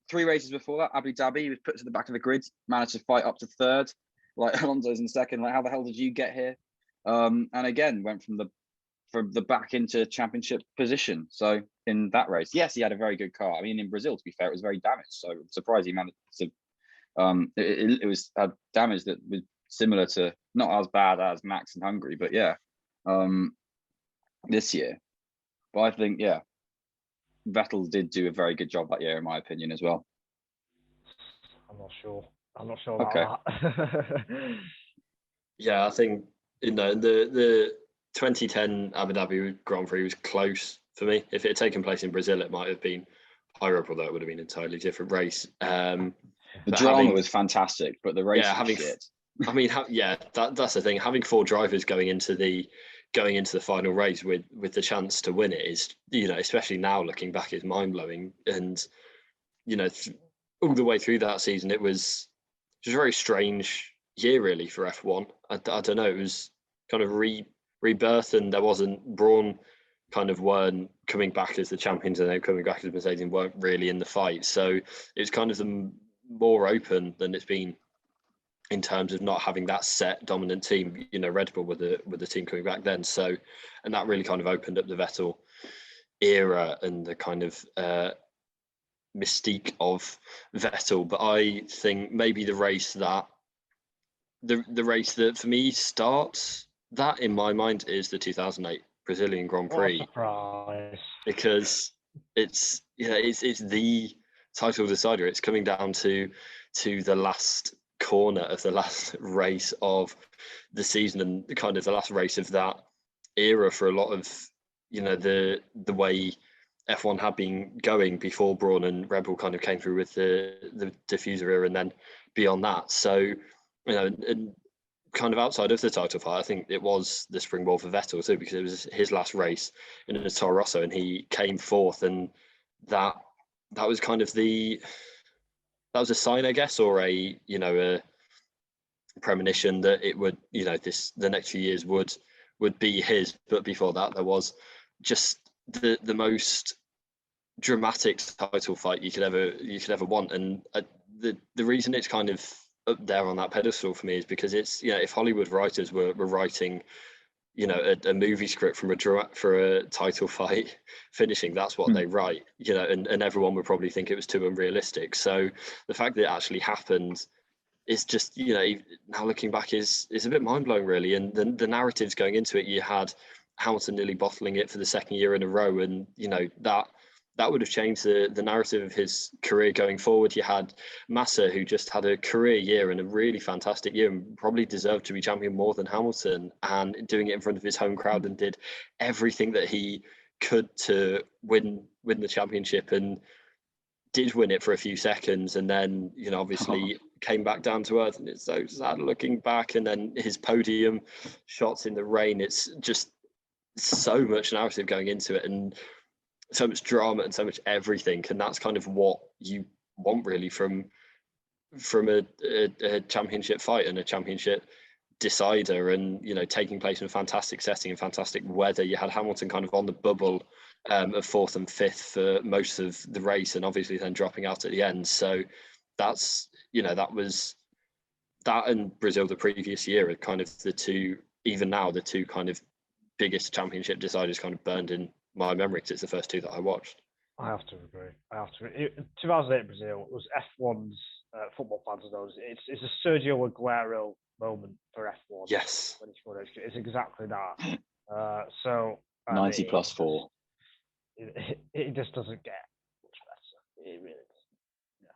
3 races before that, Abu Dhabi, he was put to the back of the grid, managed to fight up to 3rd. Like Alonso's in 2nd. Like, how the hell did you get here? And again, went from the back into championship position. So in that race, yes, he had a very good car. I mean, in Brazil, to be fair, it was very damaged. So I'm surprised he managed to. It was a damage that was similar to, not as bad as Max in Hungary, but yeah, this year. But I think, yeah, Vettel did do a very good job that year, in my opinion, as well. I'm not sure about that. Yeah, I think the 2010 Abu Dhabi Grand Prix was close for me. If it had taken place in Brazil, it might have been higher up, although it would have been an entirely different race. The drama was fantastic, but the race was shit. I mean, that's the thing. Having 4 drivers going into the final race with the chance to win it is, especially now looking back, is mind blowing. And all the way through that season, it was just a very strange year, really, for F1. I don't know. It was kind of rebirth, and there wasn't Braun weren't coming back as the champions, and then coming back as Mercedes weren't really in the fight. So it was kind of more open than it's been in terms of not having that set dominant team, Red Bull with the team coming back then. So, and that really kind of opened up the Vettel era and the kind of mystique of Vettel. But I think maybe the race that for me starts that in my mind is the 2008 Brazilian Grand Prix. What a surprise. Because it's the title decider. It's coming down to the last corner of the last race of the season and kind of the last race of that era for a lot of the way F1 had been going before Braun and Red Bull kind of came through with the diffuser era, and then beyond that. So and kind of outside of the title fight, I think it was the springboard for Vettel too, because it was his last race in a Toro Rosso and he came 4th, and that was kind of that was a sign, I guess, or a premonition that it would, the next few years would be his. But before that, there was just the most dramatic title fight you could ever want, and the reason it's kind of up there on that pedestal for me is because it's, if Hollywood writers were writing a movie script from for a title fight finishing. That's what they write, and everyone would probably think it was too unrealistic. So the fact that it actually happened is just, now looking back is a bit mind blowing, really. And the narratives going into it, you had Hamilton nearly bottling it for the second year in a row, and that would have changed the narrative of his career going forward. You had Massa, who just had a career year and a really fantastic year and probably deserved to be champion more than Hamilton, and doing it in front of his home crowd, and did everything that he could to win the championship, and did win it for a few seconds, and then obviously came back down to earth. And it's so sad looking back. And then his podium shots in the rain, it's just so much narrative going into it, and so much drama and so much everything. And that's kind of what you want, really, from a championship fight and a championship decider, and taking place in a fantastic setting and fantastic weather. You had Hamilton kind of on the bubble of fourth and fifth for most of the race, and obviously then dropping out at the end. So that's that and Brazil the previous year are kind of the two kind of biggest championship deciders kind of burned in my memory, because it's the first two that I watched. I have to agree. 2008 Brazil was F1's football fans know. It's a Sergio Aguero moment for F1. Yes, it's exactly that. So 90 plus 4. It just doesn't get much better. It really doesn't. Yeah.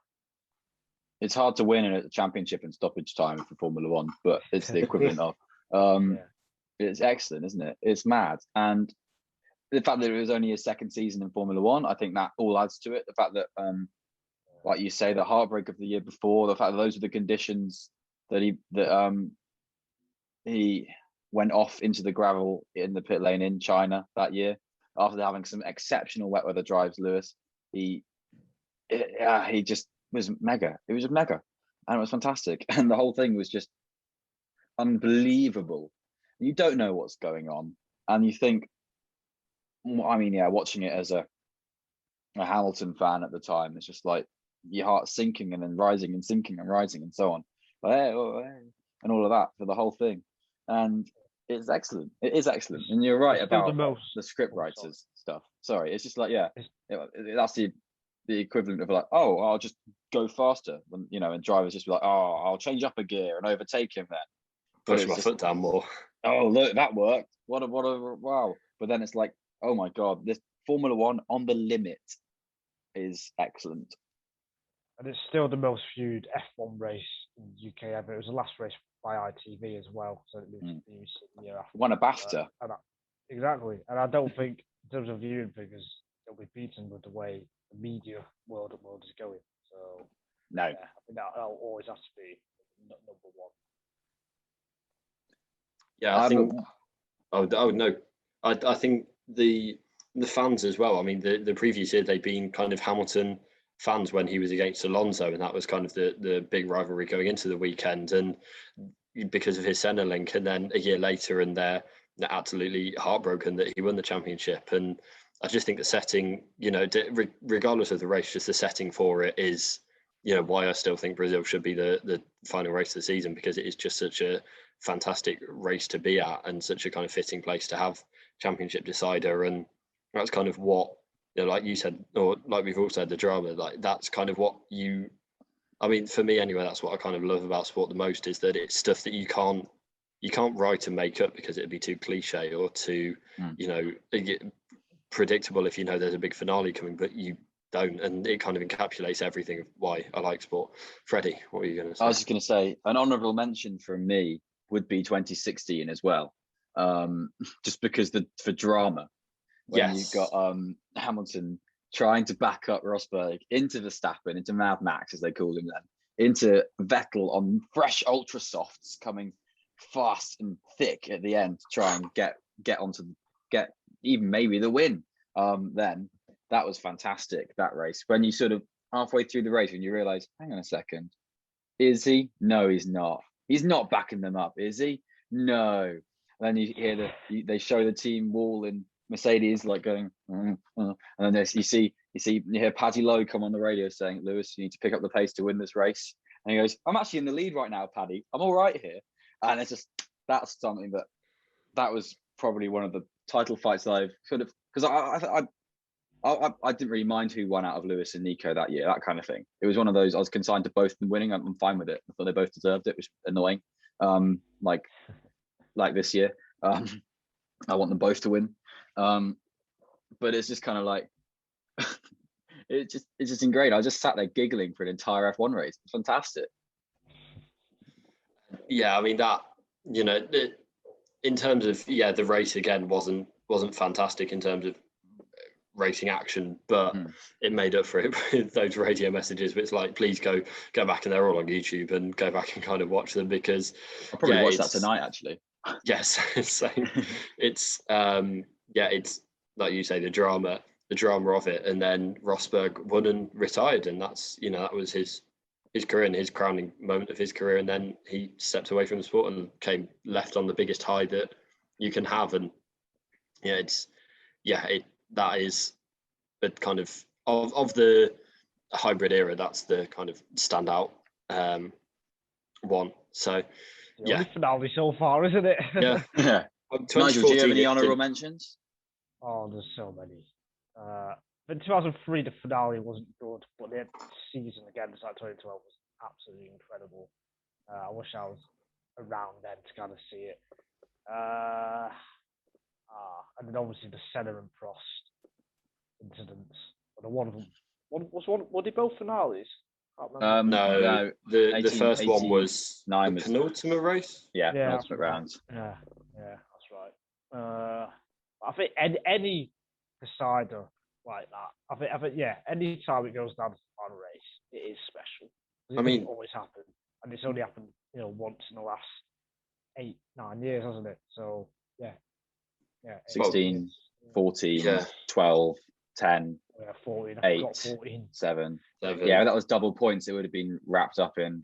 It's hard to win in a championship in stoppage time for Formula One, but it's the equivalent of. It's excellent, isn't it? It's mad. And the fact that it was only his second season in Formula One, I think that all adds to it. The fact that, like you say, the heartbreak of the year before, the fact that those are the conditions that he went off into the gravel in the pit lane in China that year after having some exceptional wet weather drives. Lewis, he just was mega. It was just mega, and it was fantastic, and the whole thing was just unbelievable. You don't know what's going on, and you think, watching it as a Hamilton fan at the time, it's just like your heart sinking and then rising and sinking and rising and so on, and all of that for the whole thing. And it's excellent. It is excellent. And you're right about the script writers stuff. Sorry, it's just like, that's the equivalent of like, oh, I'll just go faster when, and drivers just be like, oh, I'll change up a gear and overtake him then. Push my foot down more. Oh, look, that worked. What a wow. But then it's like, oh my God, this Formula One on the limit is excellent. And it's still the most viewed F1 race in the UK ever. It was the last race by ITV as well. So it was the year after. Won a BAFTA. Exactly. And I don't think, in terms of viewing figures, it'll be beaten with the way the media world is going. So, no. I think that'll always have to be number one. Yeah, I think. No. I think the fans as well. I mean, the previous year they'd been kind of Hamilton fans when he was against Alonso, and that was kind of the big rivalry going into the weekend, and because of his Senna link. And then a year later, and they're absolutely heartbroken that he won the championship. And I just think the setting, regardless of the race, just the setting for it is, why I still think Brazil should be the final race of the season, because it is just such a fantastic race to be at, and such a kind of fitting place to have championship decider. And that's kind of what, like you said, or like we've all said, the drama, like that's kind of what for me anyway, that's what I kind of love about sport the most, is that it's stuff that you can't write and make up, because it'd be too cliche or too predictable if there's a big finale coming, but you don't, and it kind of encapsulates everything of why I like sport. Freddie, what were you going to say? I was just going to say an honourable mention from me would be 2016 as well, just because for drama, when you got Hamilton trying to back up Rosberg into Verstappen, into Mad Max as they called him then, into Vettel on fresh ultra softs, coming fast and thick at the end to try and get even maybe the win. Then that was fantastic, that race. When you sort of halfway through the race, when you realise, hang on a second, is he? No, he's not. He's not backing them up, is he? No. And then you hear they show the team wall in Mercedes like going, and then you hear Paddy Lowe come on the radio saying, Lewis, you need to pick up the pace to win this race. And he goes, I'm actually in the lead right now, Paddy. I'm all right here. And it's just, that's something that was probably one of the title fights that I've sort of, because I didn't really mind who won out of Lewis and Nico that year, that kind of thing. It was one of those, I was consigned to both of them winning. I'm fine with it. I thought they both deserved it, which was annoying. Like this year, I want them both to win. But it's just kind of like, it's just ingrained. I just sat there giggling for an entire F1 race. It's fantastic. Yeah, I mean that, in terms of the race again wasn't fantastic in terms of racing action, but it made up for it with those radio messages. But it's like, please go back, and they're all on YouTube, and go back and kind of watch them, because I'll probably watch that tonight actually. Yes, same. It's it's like you say, the drama of it, and then Rosberg won and retired, and that's that was his career and his crowning moment of his career, and then he stepped away from the sport and came left on the biggest high that you can have, and that is the kind of the hybrid era, that's the kind of standout one. So only finale so far, isn't it? Yeah. Nigel, do you have any honourable mentions? Oh, there's so many. In 2003, the finale wasn't good, but the season against that 2012 was absolutely incredible. I wish I was around then to kind of see it. And then obviously the Senna and Prost incidents. Were they both finales? No, the first one was the penultimate race. Yeah, penultimate rounds. Yeah, that's right. I think any decider like that, I think any time it goes down to the final race, it is special. It doesn't always happen, and it's only happened once in the last 8-9 years, hasn't it? So yeah. 16, 14, 12, 10, 14, 8, 14. 7. Yeah, that was double points. It would have been wrapped up in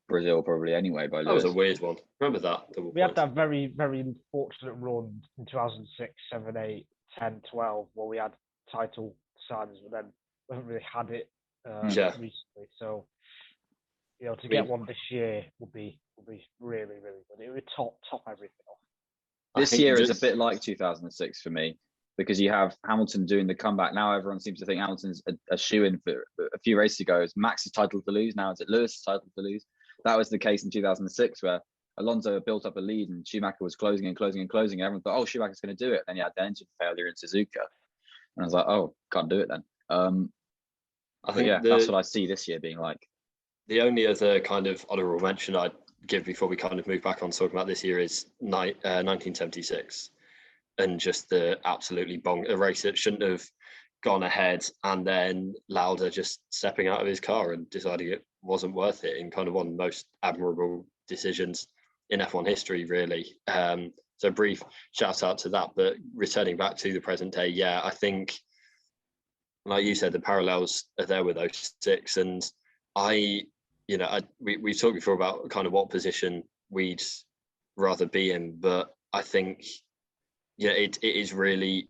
Brazil probably anyway by Lewis. That was a weird one. Remember that? We had that very, very unfortunate run in 2006, 7, 8, 10, 12, where we had title deciders, but then we haven't really had it recently. So, to get one this year would be really, really good. It would top everything off. This year is a bit like 2006 for me, because you have Hamilton doing the comeback. Now everyone seems to think Hamilton's a shoe-in for a few races ago. It's Max's title to lose. Now it's Lewis' title to lose. That was the case in 2006, where Alonso built up a lead and Schumacher was closing and closing and closing. Everyone thought, oh, Schumacher's going to do it. Then you had the engine failure in Suzuka. And I was like, oh, can't do it then. I think that's what I see this year being like. The only other kind of honourable mention I'd give before we kind of move back on talking about this year is 1976, and just the absolutely a race that shouldn't have gone ahead, and then Lauda just stepping out of his car and deciding it wasn't worth it, in kind of one of the most admirable decisions in F1 history, really. So brief shout out to that, but returning back to the present day, I think, like you said, the parallels are there with 06, and we talked before about kind of what position we'd rather be in, but I think it is really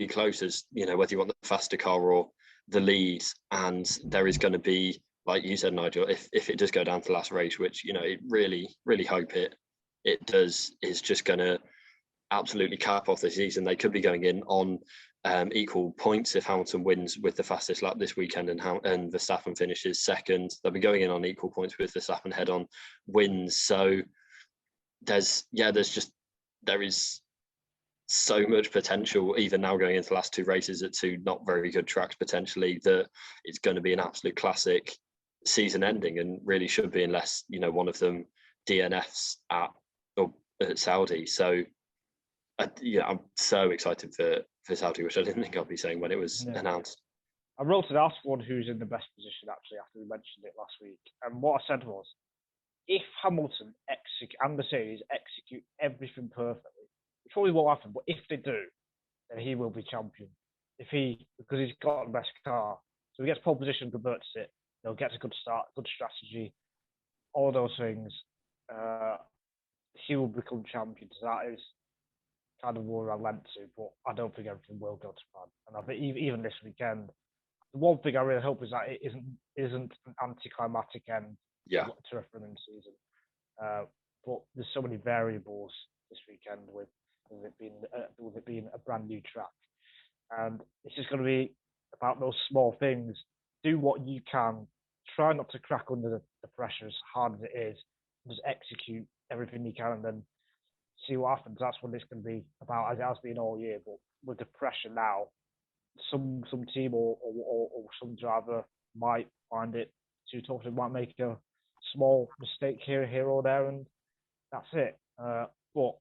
close, as whether you want the faster car or the lead, and there is going to be, like you said, Nigel, if it does go down to the last race, which it really hope it does, is just going to absolutely cap off the season. They could be going in on equal points if Hamilton wins with the fastest lap this weekend and Verstappen finishes second. They'll be going in on equal points with Verstappen head-on wins. So there is so much potential, even now going into the last two races at two not very good tracks potentially, that it's going to be an absolute classic season ending, and really should be, unless one of them DNFs at Saudi. So I'm so excited for Saudi, which I didn't think I'd be saying when it was announced. I wrote to ask one who's in the best position actually after we mentioned it last week, and what I said was, if Hamilton and Mercedes execute everything perfectly, which probably won't happen, but if they do, then he will be champion. Because he's got the best car, so he gets pole position, converts it, gets a good start, good strategy, all those things. He will become champion. So that is kind of where I went to, but I don't think everything will go to plan. And I think even this weekend, the one thing I really hope is that it isn't an anticlimactic end to a referendum season. But there's so many variables this weekend. weekend with it being a brand new track. And it's just going to be about those small things. Do what you can. Try not to crack under the pressure as hard as it is. Just execute everything you can and then see what happens. That's what it's going to be about, as it has been all year. But with the pressure now, some team or some driver might find it too tough. They might make a small mistake here or there, and that's it. But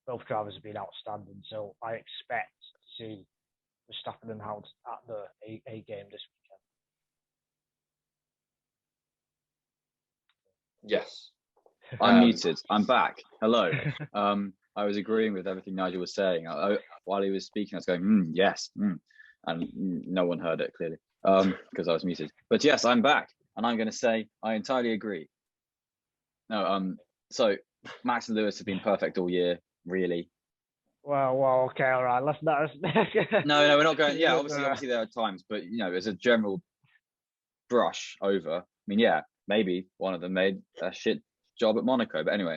both drivers have been outstanding, so I expect to see Verstappen and Hamilton at the A game this weekend. Yes. I'm muted. I'm back. Hello. I was agreeing with everything Nigel was saying. While he was speaking, I was going, yes. And no one heard it clearly because I was muted. But yes, I'm back. And I'm going to say I entirely agree. No, so Max and Lewis have been perfect all year, really. Well, okay, all right. Let's not. No, we're not going. Yeah, obviously there are times, but as a general brush over. I mean, yeah, maybe one of them made a shit job at Monaco, but anyway,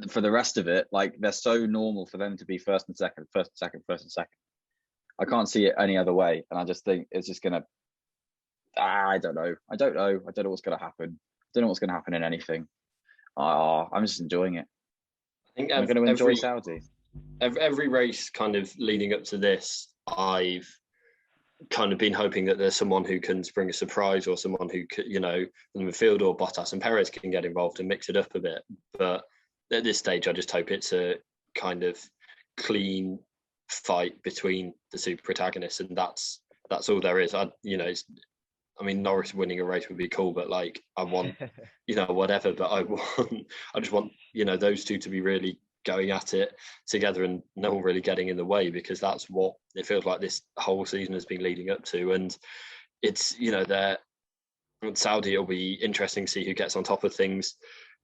for the rest of it, like they're so normal for them to be first and second. I can't see it any other way, and I just think it's just gonna. I don't know what's gonna happen. I don't know what's gonna happen in anything. I'm just enjoying it. I think I'm going to enjoy Saudi. Every race kind of leading up to this, I've kind of been hoping that there's someone who can spring a surprise or someone who could, in the midfield or Bottas and Perez can get involved and mix it up a bit. But at this stage, I just hope it's a kind of clean fight between the two protagonists, and that's all there is. Norris winning a race would be cool, but like I want, whatever. But I just want, those two to be really going at it together and no one really getting in the way, because that's what it feels like this whole season has been leading up to. And it's, they're Saudi, it'll be interesting to see who gets on top of things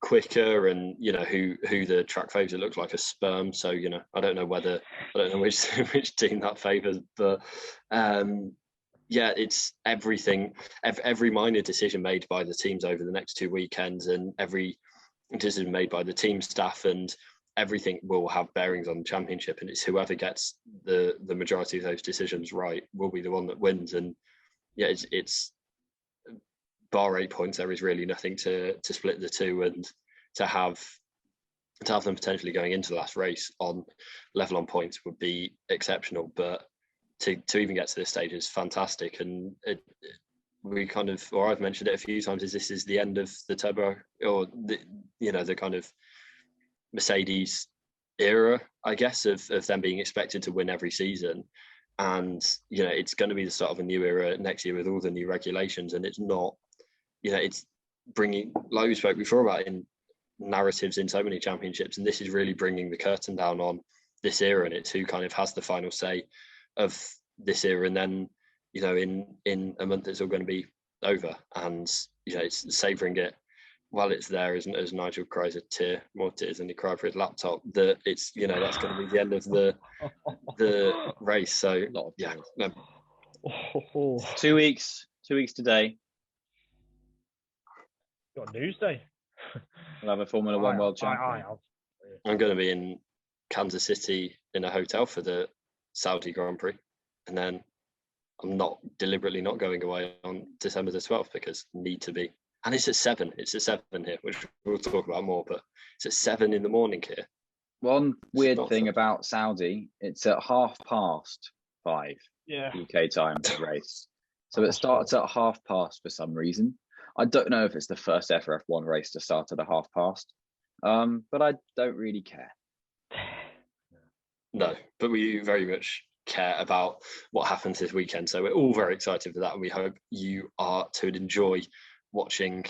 quicker and, who the track favours. It looks like a sperm. So, I don't know which team that favours, but yeah, it's everything, every minor decision made by the teams over the next 2 weekends and every decision made by the team staff, and everything will have bearings on the championship. And it's whoever gets the majority of those decisions right will be the one that wins. And yeah, it's bar 8 points. There is really nothing to split the two, and to have them potentially going into the last race on level on points would be exceptional. But to even get to this stage is fantastic. And I've mentioned it a few times, this is the end of the turbo, or the kind of Mercedes era, I guess, of them being expected to win every season. And it's going to be the start of a new era next year with all the new regulations. And it's not, it's bringing, like we spoke before about, in narratives in so many championships, and this is really bringing the curtain down on this era, and it's who kind of has the final say of this era. And then in a month it's all going to be over, and it's savouring it while it's there, as Nigel cries more tears than he cried for his laptop, that it's that's going to be the end of the race. So yeah, no. 2 weeks today, Got news day. we'll have a Formula One world champion. I'm going to be in Kansas City in a hotel for the Saudi Grand Prix, and then I'm deliberately not going away on December the 12th because I need to be. And it's at 7. It's at 7 here, which we'll talk about more, but it's at 7 in the morning here. One weird thing about Saudi, it's at 5:30 UK time race. So it starts at 5:30 for some reason. I don't know if it's the first ever F1 race to start at 5:30, but I don't really care. No, but we very much care about what happens this weekend. So we're all very excited for that, and we hope you are to enjoy watching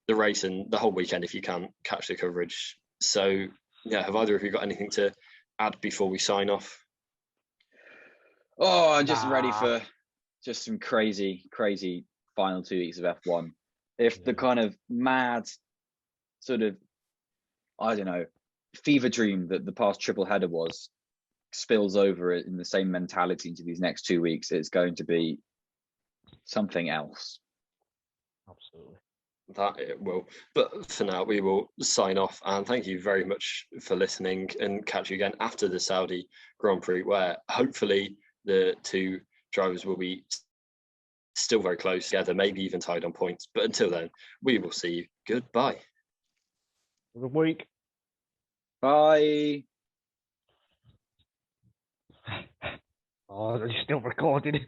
the race and the whole weekend if you can catch the coverage. So yeah, have either of you got anything to add before we sign off? Oh, I'm just ready for just some crazy final 2 weeks of F1. If the kind of mad sort of, I don't know, fever dream that the past triple header was spills over in the same mentality into these next 2 weeks, it's going to be something else. Absolutely. That it will. But for now, we will sign off and thank you very much for listening and catch you again after the Saudi Grand Prix, where hopefully the two drivers will be still very close together, maybe even tied on points. But until then, we will see you. Goodbye. Good week. Bye. Oh, you're still recording.